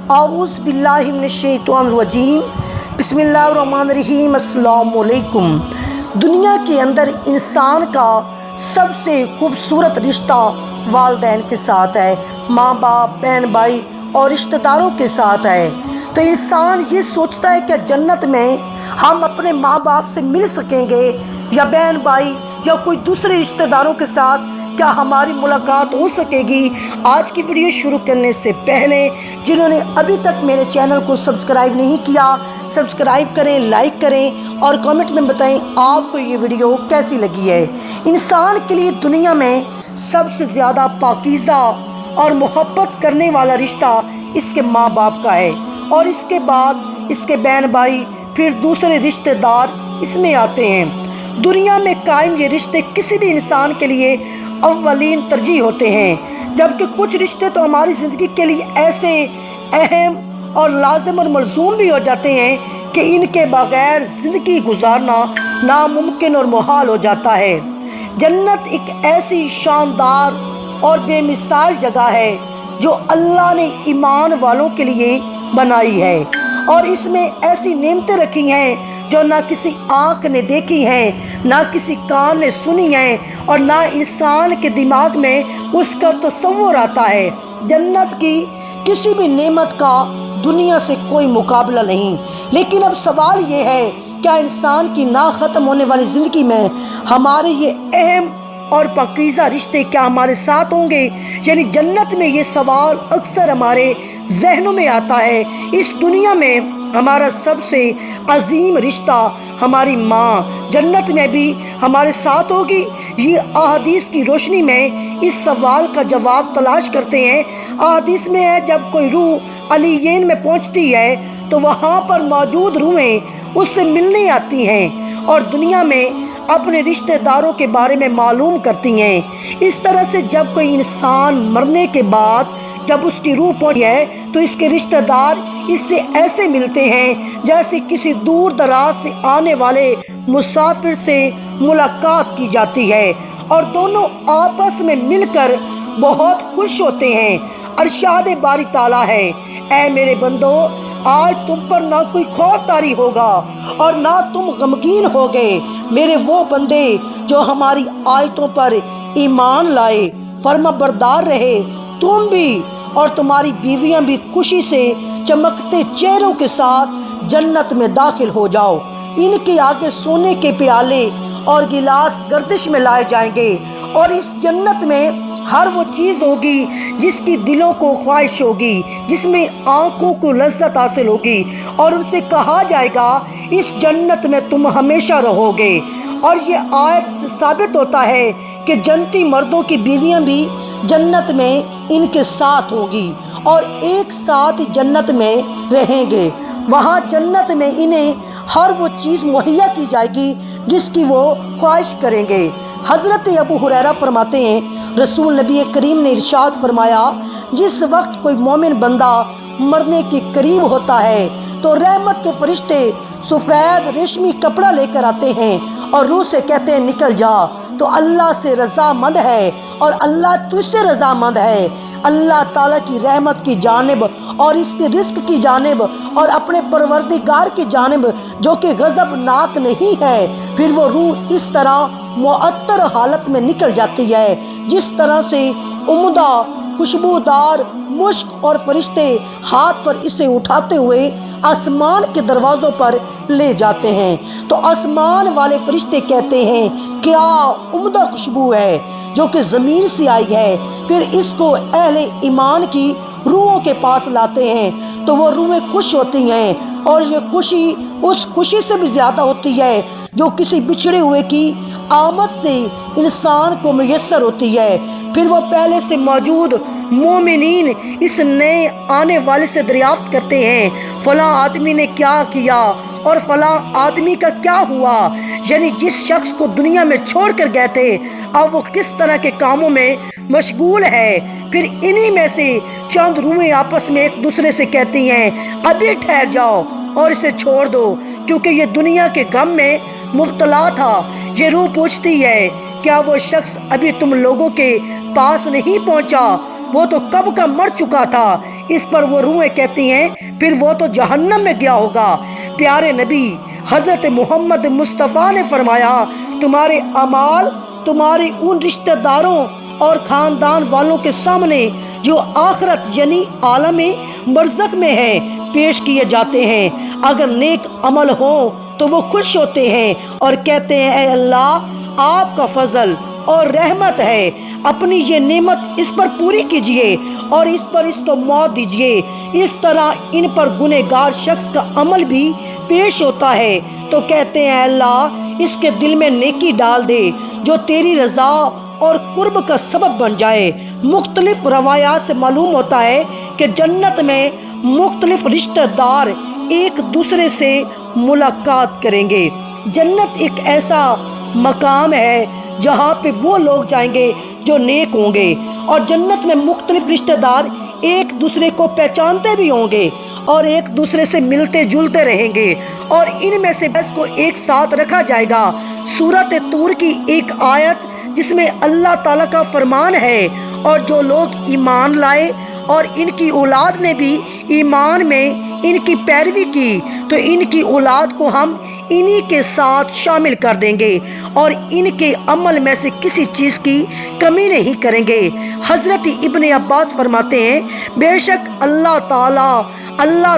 اعوذ باللہ من الشیطان الرجیم بسم اللہ الرحمن الرحیم۔ السلام علیکم۔ دنیا کے اندر انسان کا سب سے خوبصورت رشتہ والدین کے ساتھ ہے، ماں باپ، بہن بھائی اور رشتہ داروں کے ساتھ ہے۔ تو انسان یہ سوچتا ہے کہ جنت میں ہم اپنے ماں باپ سے مل سکیں گے یا بہن بھائی یا کوئی دوسرے رشتہ داروں کے ساتھ کیا ہماری ملاقات ہو سکے گی۔ آج کی ویڈیو شروع کرنے سے پہلے جنہوں نے ابھی تک میرے چینل کو سبسکرائب نہیں کیا، سبسکرائب کریں، لائک کریں اور کامنٹ میں بتائیں آپ کو یہ ویڈیو کیسی لگی ہے۔ انسان کے لیے دنیا میں سب سے زیادہ پاکیزہ اور محبت کرنے والا رشتہ اس کے ماں باپ کا ہے، اور اس کے بعد اس کے بہن بھائی، پھر دوسرے رشتہ دار اس میں آتے ہیں۔ دنیا میں قائم یہ رشتے کسی بھی انسان کے لیے اولین ترجیح ہوتے ہیں، جبکہ کچھ رشتے تو ہماری زندگی کے لیے ایسے اہم اور لازم اور ملزوم بھی ہو جاتے ہیں کہ ان کے بغیر زندگی گزارنا ناممکن اور محال ہو جاتا ہے۔ جنت ایک ایسی شاندار اور بے مثال جگہ ہے جو اللہ نے ایمان والوں کے لیے بنائی ہے، اور اس میں ایسی نعمتیں رکھی ہیں جو نہ کسی آنکھ نے دیکھی ہیں، نہ کسی کان نے سنی ہیں، اور نہ انسان کے دماغ میں اس کا تصور آتا ہے۔ جنت کی کسی بھی نعمت کا دنیا سے کوئی مقابلہ نہیں۔ لیکن اب سوال یہ ہے، کیا انسان کی نہ ختم ہونے والی زندگی میں ہمارے یہ اہم اور پاکیزہ رشتے کیا ہمارے ساتھ ہوں گے؟ یعنی جنت میں یہ سوال اکثر ہمارے ذہنوں میں آتا ہے۔ اس دنیا میں ہمارا سب سے عظیم رشتہ ہماری ماں جنت میں بھی ہمارے ساتھ ہوگی؟ یہ احادیث کی روشنی میں اس سوال کا جواب تلاش کرتے ہیں۔ احادیث میں ہے، جب کوئی روح علیین میں پہنچتی ہے تو وہاں پر موجود روحیں اس سے ملنے آتی ہیں اور دنیا میں اپنے رشتہ داروں کے بارے میں معلوم کرتی ہیں۔ اس طرح سے جب کوئی انسان مرنے کے بعد جب اس کی روح پہنچی ہے تو اس کے رشتہ دار اس سے ایسے ملتے ہیں جیسے کسی دور دراز سے آنے والے مسافر سے ملاقات کی جاتی ہے، اور دونوں آپس میں مل کر بہت خوش ہوتے ہیں۔ ارشاد باری تعالیٰ ہے، اے میرے بندو، آج تم پر نہ کوئی خوف طاری ہوگا اور نہ تم غمگین ہوگے۔ میرے وہ بندے جو ہماری آیتوں پر ایمان لائے، فرما بردار رہے، تم بھی اور تمہاری بیویاں بھی خوشی سے چمکتے چہروں کے ساتھ جنت میں داخل ہو جاؤ۔ ان کے آگے سونے کے پیالے اور گلاس گردش میں لائے جائیں گے، اور اس جنت میں ہر وہ چیز ہوگی جس کی دلوں کو خواہش ہوگی، جس میں آنکھوں کو لذت حاصل ہوگی، اور ان سے کہا جائے گا اس جنت میں تم ہمیشہ رہو گے۔ اور یہ آیت سے ثابت ہوتا ہے کہ جنتی مردوں کی بیویاں بھی جنت میں ان کے ساتھ ہوگی اور ایک ساتھ جنت میں رہیں گے۔ وہاں جنت میں انہیں ہر وہ چیز مہیا کی جائے گی جس کی وہ خواہش کریں گے۔ حضرت ابو ہریرہ فرماتے ہیں، رسول نبی کریم نے ارشاد فرمایا، جس وقت کوئی مومن بندہ مرنے کے قریب ہوتا ہے تو رحمت کے فرشتے سفید ریشمی کپڑا لے کر آتے ہیں اور روح سے کہتے ہیں نکل جا، تو اللہ سے رضا مند ہے اور اللہ تجھ سے رضا مند ہے، اللہ تعالیٰ کی رحمت کی جانب اور اس کے رزق کی جانب اور اپنے پروردگار کی جانب جو کہ غضب ناک نہیں ہے۔ پھر وہ روح اس طرح معطر حالت میں نکل جاتی ہے جس طرح سے عمدہ خوشبودار مشک، اور فرشتے ہاتھ پر اسے اٹھاتے ہوئے آسمان کے دروازوں پر لے جاتے ہیں۔ تو آسمان والے فرشتے کہتے ہیں کیا عمدہ خوشبو ہے جو کہ زمین سے آئی ہے۔ پھر اس کو اہل ایمان کی روحوں کے پاس لاتے ہیں تو وہ روحیں خوش ہوتی ہیں، اور یہ خوشی اس خوشی سے بھی زیادہ ہوتی ہے جو کسی بچھڑے ہوئے کی آمد سے انسان کو میسر ہوتی ہے۔ پھر وہ پہلے سے موجود مومنین اس نئے آنے والے سے دریافت کرتے ہیں فلاں آدمی نے کیا کیا اور فلاں آدمی کا کیا ہوا، یعنی جس شخص کو دنیا میں چھوڑ کر گئے تھے اب وہ کس طرح کے کاموں میں مشغول ہے۔ پھر انہی میں سے چند روحیں آپس میں ایک دوسرے سے کہتی ہیں ابھی ٹھہر جاؤ اور اسے چھوڑ دو کیونکہ یہ دنیا کے غم میں مبتلا تھا۔ یہ روح پوچھتی ہے کیا وہ شخص ابھی تم لوگوں کے پاس نہیں پہنچا؟ وہ تو کب کا مر چکا تھا۔ اس پر وہ روحیں کہتی ہیں پھر وہ تو جہنم میں گیا ہوگا۔ پیارے نبی حضرت محمد مصطفیٰ نے فرمایا تمہارے اعمال تمہارے ان رشتہ داروں اور خاندان والوں کے سامنے جو آخرت یعنی عالم برزخ میں ہے پیش کیے جاتے ہیں۔ اگر نیک عمل ہو تو وہ خوش ہوتے ہیں اور کہتے ہیں اے اللہ آپ کا فضل اور رحمت ہے، اپنی یہ نعمت اس پر پوری کیجئے اور اس پر اس کو موت دیجئے۔ اس طرح ان پر گنہگار شخص کا عمل بھی پیش ہوتا ہے تو کہتے ہیں اے اللہ اس کے دل میں نیکی ڈال دے جو تیری رضا اور قرب کا سبب بن جائے۔ مختلف روایات سے معلوم ہوتا ہے کہ جنت میں مختلف رشتہ دار ایک دوسرے سے ملاقات کریں گے۔ جنت ایک ایسا مقام ہے جہاں پہ وہ لوگ جائیں گے جو نیک ہوں گے، اور جنت میں مختلف رشتہ دار ایک دوسرے کو پہچانتے بھی ہوں گے اور ایک دوسرے سے ملتے جلتے رہیں گے، اور ان میں سے بس کو ایک ساتھ رکھا جائے گا۔ سورۃ طور کی ایک آیت جس میں اللہ تعالیٰ کا فرمان ہے اور جو لوگ ایمان لائے اور ان کی اولاد نے بھی ایمان میں ان کی پیروی کی تو ان کی اولاد کو ہم انہی کے ساتھ شامل کر دیں گے اور ان کے عمل میں سے کسی چیز کی کمی نہیں کریں گے۔ حضرت ابن عباس فرماتے ہیں بے شک اللہ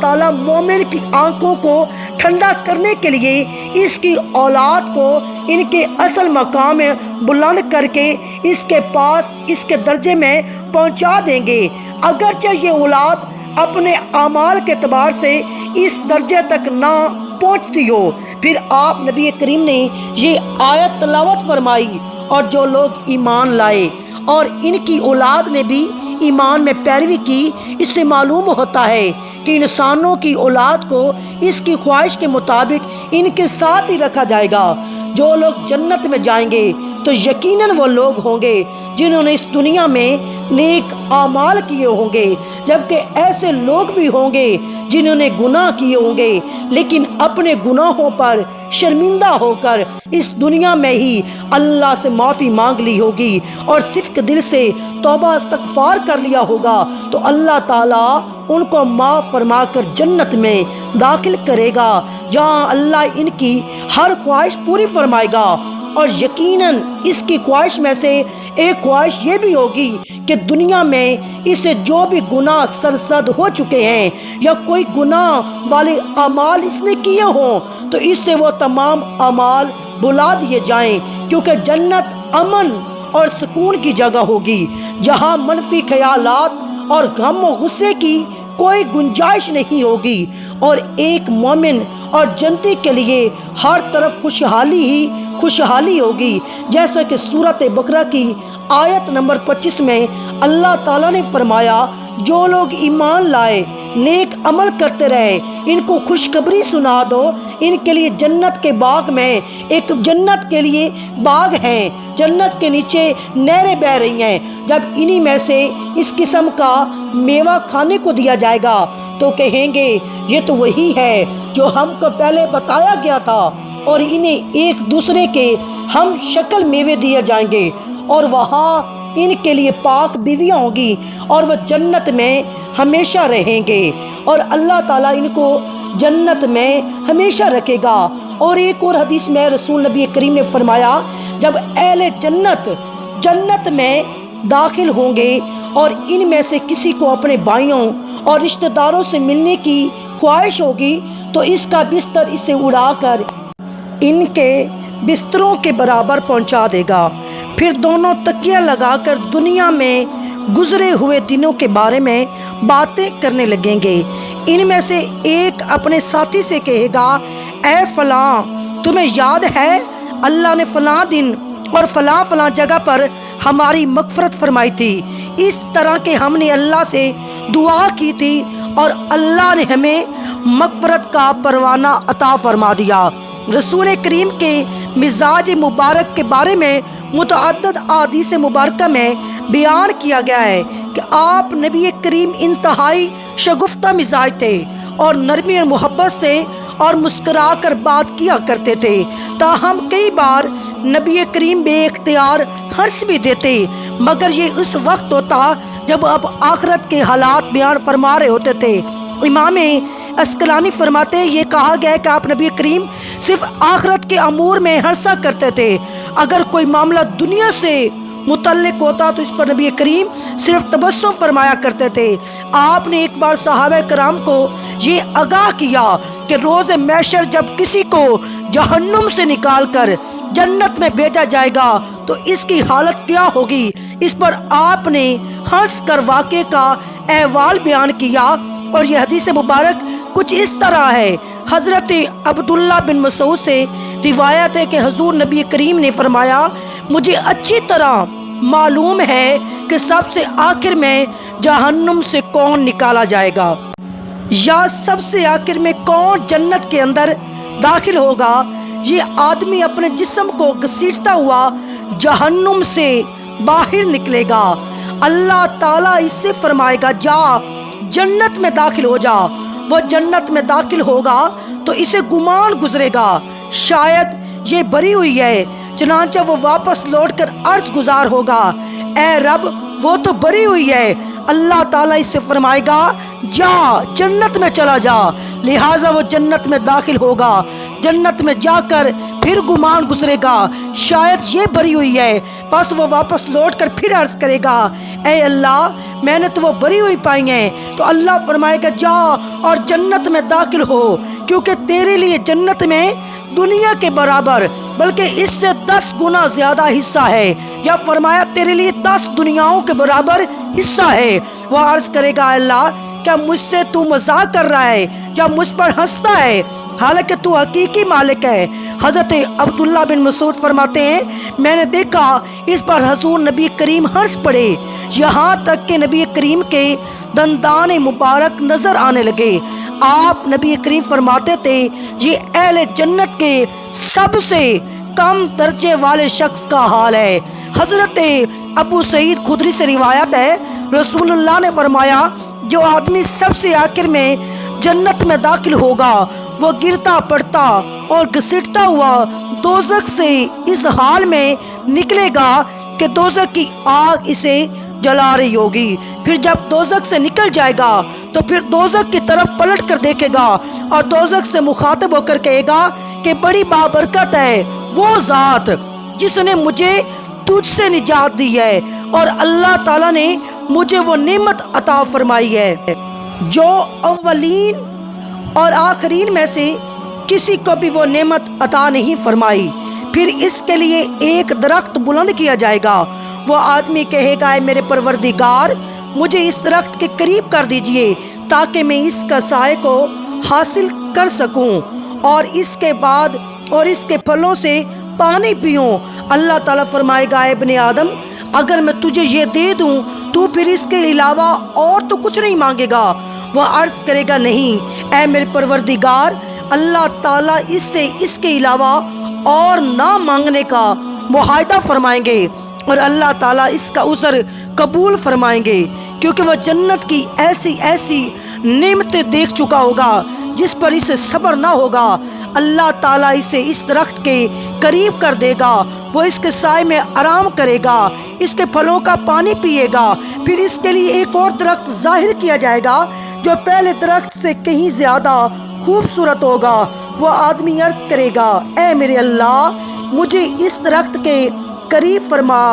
تعالیٰ مومن کی آنکھوں کو ٹھنڈا کرنے کے لیے اس کی اولاد کو ان کے اصل مقام میں بلند کر کے اس کے پاس اس کے درجے میں پہنچا دیں گے، اگرچہ یہ اولاد اپنے اعمال کے اعتبار سے اس درجے تک نہ پہنچتی ہو۔ پھر آپ نبی کریم نے یہ آیت تلاوت فرمائی اور جو لوگ ایمان لائے اور ان کی اولاد نے بھی ایمان میں پیروی کی، اس سے معلوم ہوتا ہے کہ انسانوں کی اولاد کو اس کی خواہش کے مطابق ان کے ساتھ ہی رکھا جائے گا۔ جو لوگ جنت میں جائیں گے تو یقیناً وہ لوگ ہوں گے جنہوں نے اس دنیا میں نیک اعمال کیے ہوں گے، جبکہ ایسے لوگ بھی ہوں گے جنہوں نے گناہ کیے ہوں گے لیکن اپنے گناہوں پر شرمندہ ہو کر اس دنیا میں ہی اللہ سے معافی مانگ لی ہوگی اور صدق دل سے توبہ استغفار کر لیا ہوگا تو اللہ تعالیٰ ان کو معاف فرما کر جنت میں داخل کرے گا جہاں اللہ ان کی ہر خواہش پوری فرمائے گا۔ اور یقیناً اس کی خواہش میں سے ایک خواہش یہ بھی ہوگی کہ دنیا میں اسے جو بھی گناہ سرزد ہو چکے ہیں یا کوئی گناہ والے اعمال اس نے کیے ہوں تو اس سے وہ تمام اعمال بلا دیے جائیں، کیونکہ جنت امن اور سکون کی جگہ ہوگی جہاں منفی خیالات اور غم و غصے کی کوئی گنجائش نہیں ہوگی، اور ایک مومن اور جنتی کے لیے ہر طرف خوشحالی ہی خوشحالی ہوگی، جیسا کہ سورۃ بقرہ کی آیت نمبر 25 میں اللہ تعالیٰ نے فرمایا جو لوگ ایمان لائے نیک عمل کرتے رہے ان کو خوشخبری سنا دو، ان کے لیے جنت کے باغ میں ایک جنت کے لیے باغ ہیں، جنت کے نیچے نہریں بہہ رہی ہیں، جب انہی میں سے اس قسم کا میوہ کھانے کو دیا جائے گا تو کہیں گے یہ تو وہی ہے جو ہم کو پہلے بتایا گیا تھا، اور انہیں ایک دوسرے کے ہم شکل میوے دیے جائیں گے اور وہاں ان کے لیے پاک بیویاں ہوں گی اور وہ جنت میں ہمیشہ رہیں گے اور اللہ تعالیٰ ان کو جنت میں ہمیشہ رکھے گا۔ اور ایک اور حدیث میں رسول نبی کریم نے فرمایا جب اہل جنت میں داخل ہوں گے اور ان میں سے کسی کو اپنے بھائیوں اور رشتہ داروں سے ملنے کی خواہش ہوگی تو اس کا بستر اسے اڑا کر ان کے بستروں کے برابر پہنچا دے گا، پھر دونوں تکیہ لگا کر دنیا میں گزرے ہوئے دنوں کے بارے میں باتیں کرنے لگیں گے۔ ان میں سے ایک اپنے ساتھی سے کہے گا اے فلاں تمہیں یاد ہے اللہ نے فلاں دن اور فلاں جگہ پر ہماری مغفرت فرمائی تھی، اس طرح کہ ہم نے اللہ سے دعا کی تھی اور اللہ نے ہمیں مغفرت کا پروانہ عطا فرما دیا۔ رسول کریم کے مزاج مبارک کے بارے میں متعدد احادیث مبارکہ میں بیان کیا گیا ہے کہ آپ نبی کریم انتہائی شگفتہ مزاج تھے اور نرمی اور محبت سے اور مسکرا کر بات کیا کرتے تھے، تاہم کئی بار نبی کریم بے اختیار ہنس بھی دیتے، مگر یہ اس وقت ہوتا جب اب آخرت کے حالات بیان فرما رہے ہوتے تھے۔ امام عسقلانی فرماتے ہیں یہ کہا گیا ہے کہ آپ نبی کریم صرف آخرت کے امور میں ہنسا کرتے تھے، اگر کوئی معاملہ دنیا سے متعلق ہوتا تو اس پر نبی کریم صرف تبسم فرمایا کرتے تھے۔ آپ نے ایک بار صحابہ کرام کو یہ آگاہ کیا کہ روز محشر جب کسی کو جہنم سے نکال کر جنت میں بھیجا جائے گا تو اس کی حالت کیا ہوگی۔ اس پر آپ نے ہنس کر واقعے کا احوال بیان کیا، اور یہ حدیث مبارک کچھ اس طرح ہے۔ حضرت عبداللہ بن مسعود سے روایت ہے کہ حضور نبی کریم نے فرمایا، مجھے اچھی طرح معلوم ہے کہ سب سے آخر میں جہنم سے کون نکالا جائے گا، یا سب سے آخر میں کون جنت کے اندر داخل ہوگا۔ یہ آدمی اپنے جسم کو گھسیٹتا ہوا جہنم سے باہر نکلے گا، اللہ تعالیٰ اس سے فرمائے گا جا جنت میں داخل ہو جا۔ وہ جنت میں داخل ہوگا تو اسے گمان گزرے گا شاید یہ بری ہوئی ہے، چنانچہ وہ واپس لوٹ کر عرض گزار ہوگا، اے رب وہ تو بری ہوئی ہے۔ اللہ تعالیٰ اس سے فرمائے گا جا جنت میں چلا جا، لہٰذا وہ جنت میں داخل ہوگا۔ جنت میں جا کر پھر گمان گزرے گا شاید یہ بری ہوئی ہے، بس وہ واپس لوٹ کر پھر عرض کرے گا، اے اللہ میں نے تو وہ بری ہوئی پائی ہیں۔ تو اللہ فرمائے گا جا اور جنت میں داخل ہو، کیونکہ تیرے لیے جنت میں دنیا کے برابر بلکہ اس سے 10 گنا زیادہ حصہ ہے، یا فرمایا تیرے لیے 10 دنیاؤں کے برابر حصہ ہے۔ وہ عرض کرے گا اللہ کیا مجھ سے تو مذاق کر رہا ہے یا مجھ پر ہنستا ہے، حالانکہ تو حقیقی مالک ہے۔ حضرت عبداللہ بن مسعود فرماتے ہیں میں نے دیکھا اس پر حضور نبی کریم ہنس پڑے، یہاں تک کہ نبی کریم کے دندان مبارک نظر آنے لگے۔ آپ نبی کریم فرماتے تھے یہ اہل جنت کے سب سے کم درجے والے شخص کا حال ہے۔ حضرت ابو سعید خدری سے روایت ہے رسول اللہ نے فرمایا جو آدمی سب سے آخر میں جنت میں داخل ہوگا وہ گرتا پڑتا اور گھسیٹتا ہوا دوزخ سے اس حال میں نکلے گا کہ دوزخ کی آگ اسے جلا رہی ہوگی۔ پھر جب دوزخ سے نکل جائے گا تو پھر دوزخ کی طرف پلٹ کر دیکھے گا اور دوزخ سے مخاطب ہو کر کہے گا کہ بڑی بابرکت ہے وہ ذات جس نے مجھے تجھ سے نجات دی ہے، اور اللہ تعالیٰ نے مجھے وہ نعمت عطا فرمائی ہے جو اولین اور آخرین میں سے کسی کو بھی وہ نعمت عطا نہیں فرمائی۔ پھر اس کے لیے ایک درخت بلند کیا جائے گا، وہ آدمی کہے گا اے میرے پروردگار مجھے اس درخت کے قریب کر دیجئے تاکہ میں اس کا سائے کو حاصل کر سکوں اور اس کے بعد اور اس کے پھلوں سے پانی پیوں۔ اللہ تعالیٰ فرمائے گا اے ابن آدم اگر میں تجھے یہ دے دوں تو پھر اس کے علاوہ اور تو کچھ نہیں مانگے گا۔ وہ عرض کرے گا نہیں اے میرے پروردگار، اللہ تعالیٰ اس سے اس کے علاوہ اور نہ مانگنے کا معاہدہ فرمائیں گے، اور اللہ تعالیٰ اس کا عذر قبول فرمائیں گے، کیونکہ وہ جنت کی ایسی ایسی نعمتیں دیکھ چکا ہوگا جس پر اسے صبر نہ ہوگا۔ اللہ تعالیٰ اسے اس درخت کے قریب کر دے گا، وہ اس کے سائے میں آرام کرے گا، اس کے پھلوں کا پانی پیے گا۔ پھر اس کے لیے ایک اور درخت ظاہر کیا جائے گا جو پہلے درخت سے کہیں زیادہ خوبصورت ہوگا۔ وہ آدمی عرض کرے گا اے میرے اللہ مجھے اس درخت کے قریب فرما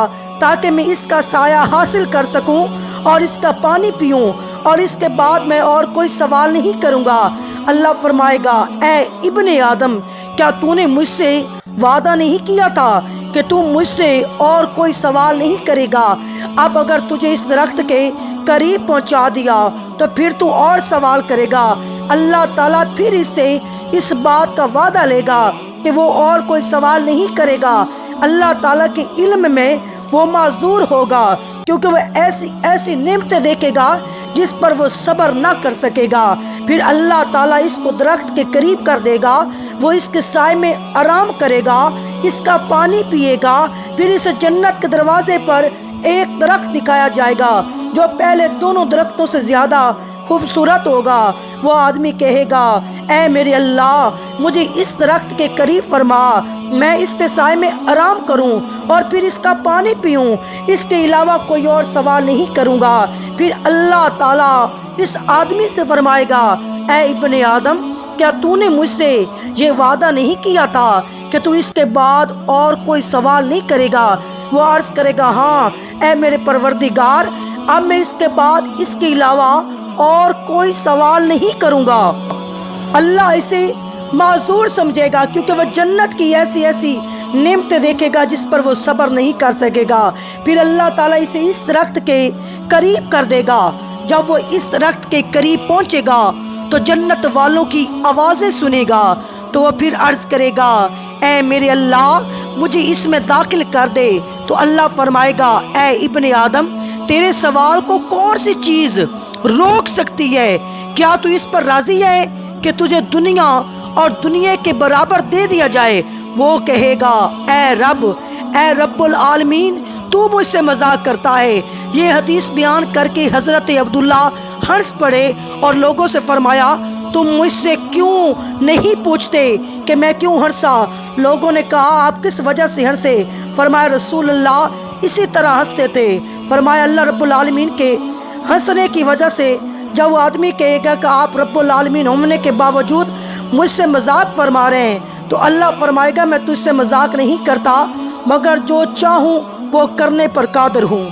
تاکہ میں اس کا سایہ حاصل کر سکوں اور اس کا پانی پیوں، اور اس کے بعد میں اور کوئی سوال نہیں کروں گا۔ اللہ فرمائے گا اے ابن آدم کیا تو نے مجھ سے وعدہ نہیں کیا تھا کہ تو مجھ سے اور کوئی سوال نہیں کرے گا؟ اب اگر تجھے اس درخت کے قریب پہنچا دیا تو پھر تو اور سوال کرے گا۔ اللہ تعالیٰ پھر اس سے اس بات کا وعدہ لے گا کہ وہ اور کوئی سوال نہیں کرے گا۔ اللہ تعالیٰ کے علم میں وہ معذور ہوگا کیونکہ وہ ایسی ایسی نعمتیں دیکھے گا جس پر وہ صبر نہ کر سکے گا۔ پھر اللہ تعالیٰ اس کو درخت کے قریب کر دے گا، وہ اس کے سائے میں آرام کرے گا، اس کا پانی پیے گا۔ پھر اسے جنت کے دروازے پر ایک درخت دکھایا جائے گا جو پہلے دونوں درختوں سے زیادہ خوبصورت ہوگا۔ وہ آدمی کہے گا اے میرے اللہ مجھے اس درخت کے قریب فرما، میں اس کے سائے میں آرام کروں اور پھر اس کا پانی پیوں، اس کے علاوہ کوئی اور سوال نہیں کروں گا۔ پھر اللہ تعالیٰ اس آدمی سے فرمائے گا اے ابن آدم کیا تو نے مجھ سے یہ وعدہ نہیں کیا تھا کہ تو اس کے بعد اور کوئی سوال نہیں کرے گا؟ وہ عرض کرے گا ہاں اے میرے پروردگار، اب میں اس کے بعد اس کے علاوہ اور کوئی سوال نہیں کروں گا۔ اللہ اسے معذور سمجھے گا کیونکہ وہ جنت کی ایسی ایسی نعمتیں دیکھے گا جس پر وہ صبر نہیں کر سکے گا۔ پھر اللہ تعالیٰ اسے اس درخت کے قریب کر دے گا۔ جب وہ اس درخت کے قریب پہنچے گا تو جنت والوں کی آوازیں سنے گا، تو وہ پھر عرض کرے گا اے میرے اللہ مجھے اس میں داخل کر دے۔ تو اللہ فرمائے گا اے ابن آدم تیرے سوال کو کون سی چیز روک سکتی ہے؟ کیا تو اس پر راضی ہے کہ تجھے دنیا اور دنیا کے برابر دے دیا جائے؟ وہ کہے گا اے رب العالمین تو مجھ سے مذاق کرتا ہے۔ یہ حدیث بیان کر کے حضرت عبداللہ ہنس پڑے اور لوگوں سے فرمایا تم مجھ سے کیوں نہیں پوچھتے کہ میں کیوں ہنسا؟ لوگوں نے کہا آپ کس وجہ سے ہنسے؟ فرمایا رسول اللہ اسی طرح ہنستے تھے۔ فرمایا اللہ رب العالمین کے ہنسنے کی وجہ سے جب وہ آدمی کہے گا کہ آپ رب العالمین ہونے کے باوجود مجھ سے مذاق فرما رہے ہیں، تو اللہ فرمائے گا میں تجھ سے مذاق نہیں کرتا، مگر جو چاہوں وہ کرنے پر قادر ہوں۔